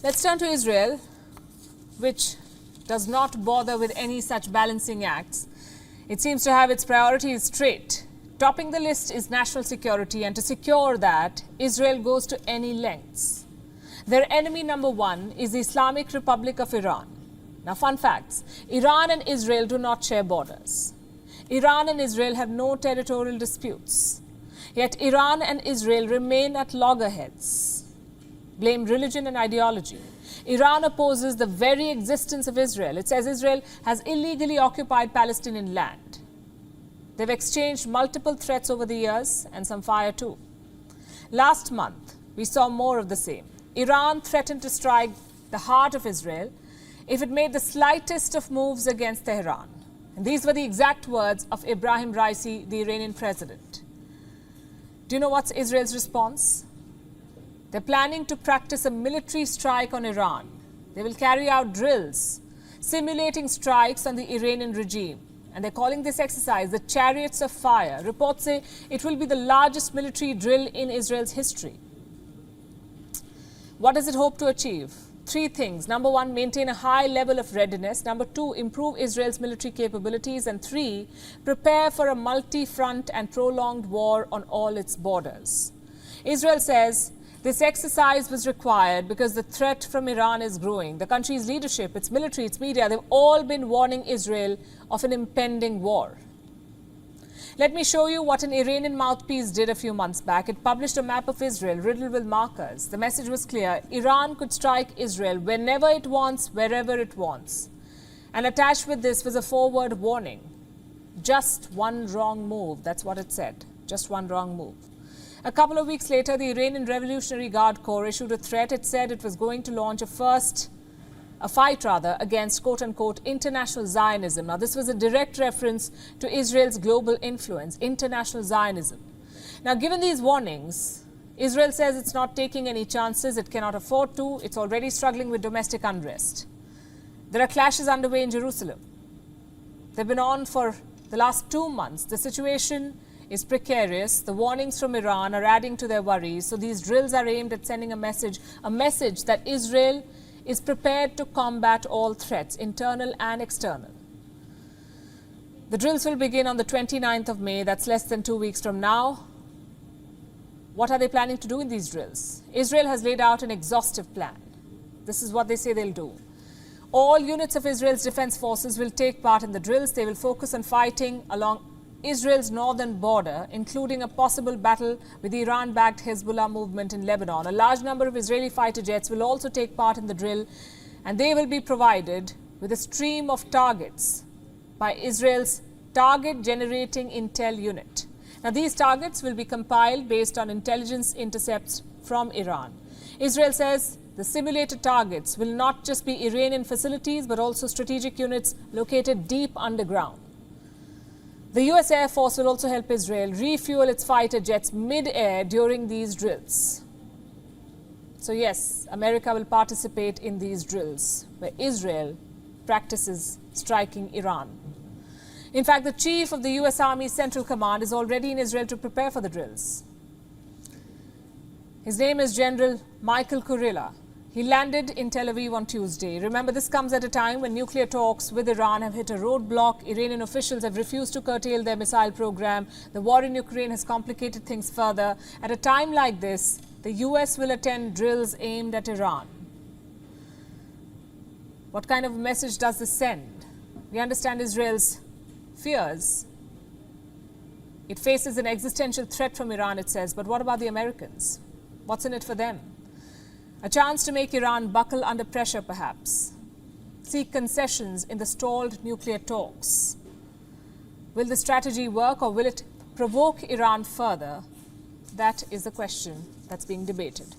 Let's turn to Israel, which does not bother with any such balancing acts. It seems to have its priorities straight. Topping the list is national security, and to secure that, Israel goes to any lengths. Their enemy number one is the Islamic Republic of Iran. Now, fun facts. Iran and Israel do not share borders. Iran and Israel have no territorial disputes. Yet Iran and Israel remain at loggerheads. Blame religion and ideology. Iran opposes the very existence of Israel. It says Israel has illegally occupied Palestinian land. They've exchanged multiple threats over the years and some fire too. Last month, we saw more of the same. Iran threatened to strike the heart of Israel if it made the slightest of moves against Tehran. And these were the exact words of Ibrahim Raisi, the Iranian president. Do you know what's Israel's response? They're planning to practice a military strike on Iran. They will carry out drills, simulating strikes on the Iranian regime. And they're calling this exercise the Chariots of Fire. Reports say it will be the largest military drill in Israel's history. What does it hope to achieve? Three things. Number one, maintain a high level of readiness. Number two, improve Israel's military capabilities. And three, prepare for a multi-front and prolonged war on all its borders. Israel says this exercise was required because the threat from Iran is growing. The country's leadership, its military, its media, they've all been warning Israel of an impending war. Let me show you what an Iranian mouthpiece did a few months back. It published a map of Israel riddled with markers. The message was clear. Iran could strike Israel whenever it wants, wherever it wants. And attached with this was a forward warning. Just one wrong move. That's what it said. Just one wrong move. A couple of weeks later, the Iranian Revolutionary Guard Corps issued a threat. It said it was going to launch a fight against quote-unquote international Zionism. Now, this was a direct reference to Israel's global influence, international Zionism. Now, given these warnings, Israel says it's not taking any chances. It cannot afford to. It's already struggling with domestic unrest. There are clashes underway in Jerusalem. They've been on for the last 2 months. The situation is precarious. The warnings from Iran are adding to their worries. So these drills are aimed at sending a message that Israel is prepared to combat all threats, internal and external. The drills will begin on the 29th of May. That's less than 2 weeks from now. What are they planning to do in these drills? Israel has laid out an exhaustive plan. This is what they say they'll do. All units of Israel's defense forces will take part in the drills. They will focus on fighting along Israel's northern border, including a possible battle with the Iran-backed Hezbollah movement in Lebanon. A large number of Israeli fighter jets will also take part in the drill, and they will be provided with a stream of targets by Israel's target-generating intel unit. Now, these targets will be compiled based on intelligence intercepts from Iran. Israel says the simulated targets will not just be Iranian facilities, but also strategic units located deep underground. The U.S. Air Force will also help Israel refuel its fighter jets mid-air during these drills. So yes, America will participate in these drills, where Israel practices striking Iran. In fact, the chief of the U.S. Army Central Command is already in Israel to prepare for the drills. His name is General Michael Kurilla. He landed in Tel Aviv on Tuesday. Remember, this comes at a time when nuclear talks with Iran have hit a roadblock. Iranian officials have refused to curtail their missile program. The war in Ukraine has complicated things further. At a time like this, the U.S. will attend drills aimed at Iran. What kind of a message does this send? We understand Israel's fears. It faces an existential threat from Iran, it says. But what about the Americans? What's in it for them? A chance to make Iran buckle under pressure, perhaps. Seek concessions in the stalled nuclear talks. Will the strategy work, or will it provoke Iran further? That is the question that's being debated.